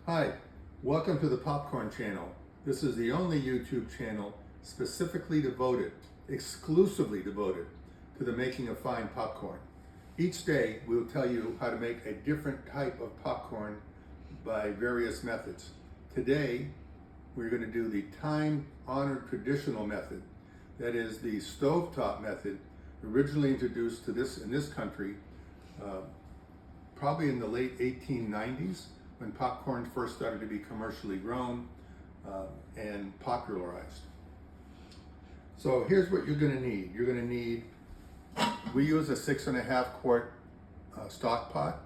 Hi, welcome to the Popcorn Channel. This is the only YouTube channel specifically devoted, exclusively devoted to the making of fine popcorn. Each day we will tell you how to make a different type of popcorn by various methods. Today we're going to do the time-honored traditional method, that is the stovetop method, originally introduced to in this country probably in the late 1890s, when popcorn first started to be commercially grown and popularized. So here's what you're going to need. You're going to need, we use a 6.5 quart stock pot.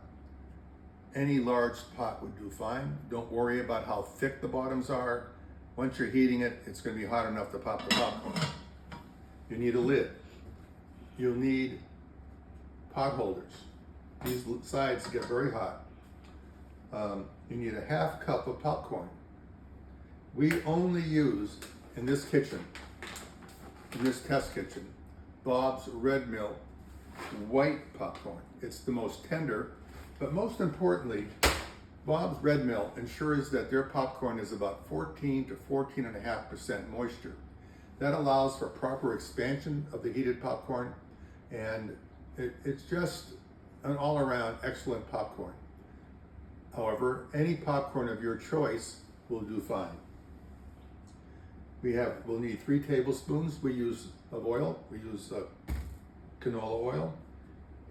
Any large pot would do fine. Don't worry about how thick the bottoms are. Once you're heating it, it's going to be hot enough to pop the popcorn. You need a lid. You'll need pot holders. These sides get very hot. You need a 1/2 cup of popcorn. We only use, in this kitchen, in this test kitchen, Bob's Red Mill white popcorn. It's the most tender, but most importantly, Bob's Red Mill ensures that their popcorn is about 14 to 14.5% moisture. That allows for proper expansion of the heated popcorn, and it's just an all-around excellent popcorn. However, any popcorn of your choice will do fine. We'll need 3 tablespoons of oil. We use canola oil,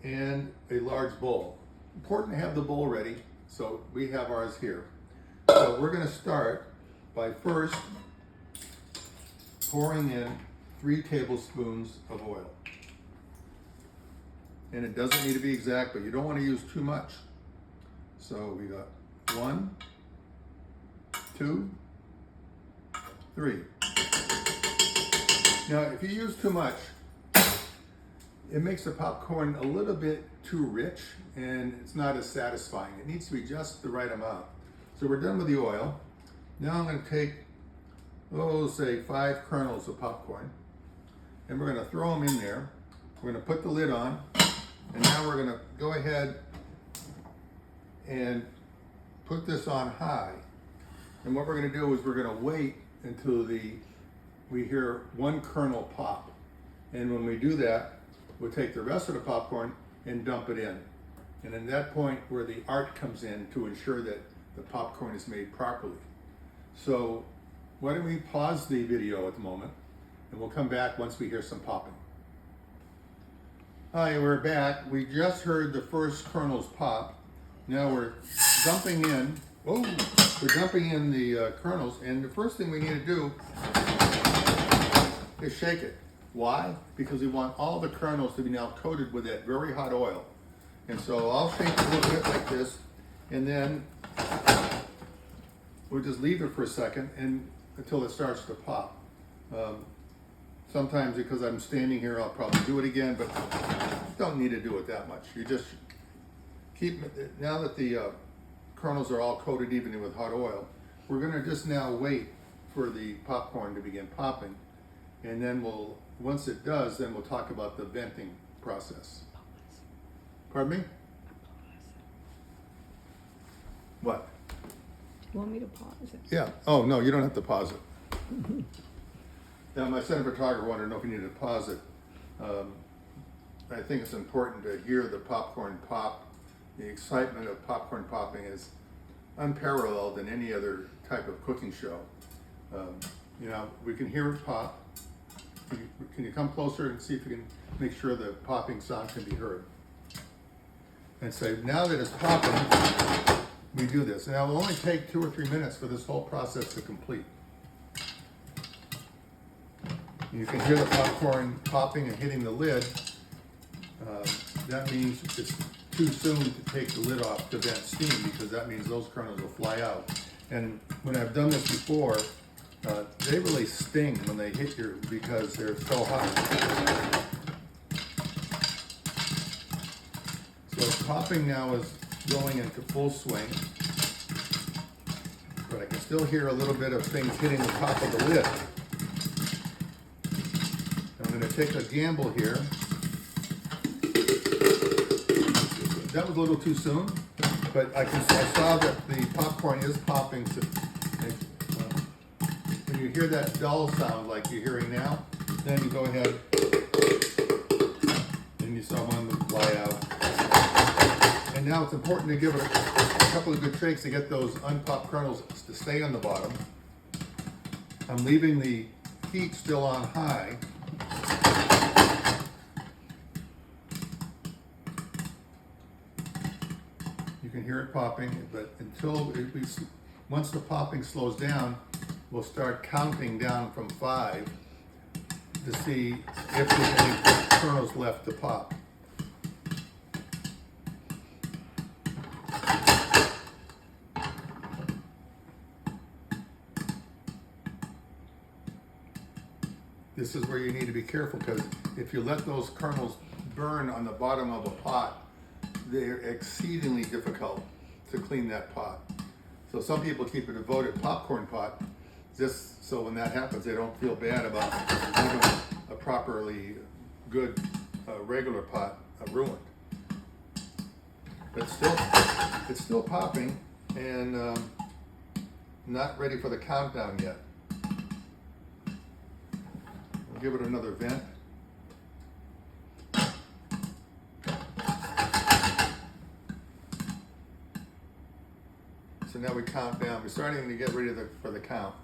and a large bowl. Important to have the bowl ready, so we have ours here. So we're going to start by first pouring in 3 tablespoons of oil. And it doesn't need to be exact, but you don't want to use too much. So we got 1, 2, 3. Now, if you use too much, it makes the popcorn a little bit too rich and it's not as satisfying. It needs to be just the right amount. So we're done with the oil. Now I'm going to take, say 5 kernels of popcorn, and we're going to throw them in there. We're going to put the lid on, and now we're going to go ahead and put this on high. And what we're going to do is we're going to wait until we hear 1 kernel pop. And when we do that, we'll take the rest of the popcorn and dump it in. And at that point where the art comes in to ensure that the popcorn is made properly. So why don't we pause the video at the moment, and we'll come back once we hear some popping. Hi, we're back. We just heard the first kernels pop. Now we're dumping in, the kernels, and the first thing we need to do is shake it. Why? Because we want all the kernels to be now coated with that very hot oil. And so I'll shake it a little bit like this, and then we'll just leave it for a second until it starts to pop. Sometimes because I'm standing here, I'll probably do it again, but don't need to do it that much. You just keep, now that the kernels are all coated evenly with hot oil, we're going to just now wait for the popcorn to begin popping, and then once it does, then we'll talk about the venting process. Pardon me? What? Do you want me to pause it? Yeah. Oh, no, you don't have to pause it. Now, my cinematographer wanted to know if you needed to pause it. I think it's important to hear the popcorn pop. The excitement of popcorn popping is unparalleled in any other type of cooking show. We can hear it pop. Can you come closer and see if you can make sure the popping sound can be heard? And so now that it's popping, we do this. Now it will only take 2 or 3 minutes for this whole process to complete. You can hear the popcorn popping and hitting the lid. That means it's too soon to take the lid off to vent steam, because that means those kernels will fly out. And when I've done this before, they really sting when they hit you because they're so hot. So popping now is going into full swing, but I can still hear a little bit of things hitting the top of the lid. I'm going to take a gamble here. That was a little too soon. But I saw that the popcorn is popping. So, when you hear that dull sound like you're hearing now, then you go ahead and you saw one fly out. And now it's important to give it a couple of good shakes to get those unpopped kernels to stay on the bottom. I'm leaving the heat still on high. You can hear it popping, but once the popping slows down, we'll start counting down from 5 to see if there's any kernels left to pop. This is where you need to be careful, because if you let those kernels burn on the bottom of a pot, they're exceedingly difficult to clean that pot. So some people keep a devoted popcorn pot, just so when that happens, they don't feel bad about having a properly good regular pot ruined. But still, it's still popping and not ready for the countdown yet. We'll give it another vent. So now we count down. We're starting to get ready for the count.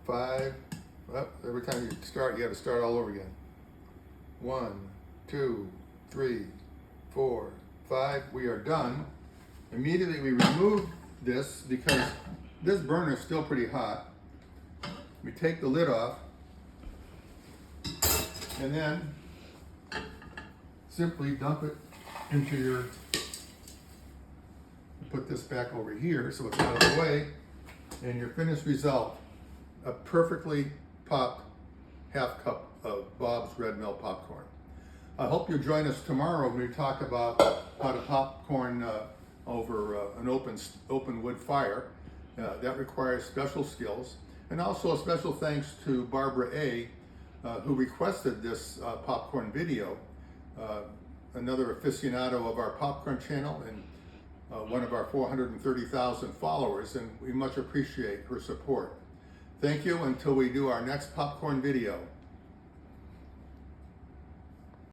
5. Well, every time you start, you have to start all over again. 1, 2, 3, 4, 5. We are done. Immediately we remove this because this burner is still pretty hot. We take the lid off and then simply dump it into your, put this back over here so it's out of the way, and your finished result, a perfectly popped half cup of Bob's Red Mill popcorn. I hope you'll join us tomorrow when we talk about how to popcorn over an open wood fire. That requires special skills, and also a special thanks to Barbara A., who requested this popcorn video, another aficionado of our popcorn channel and one of our 430,000 followers, and we much appreciate her support. Thank you until we do our next popcorn video.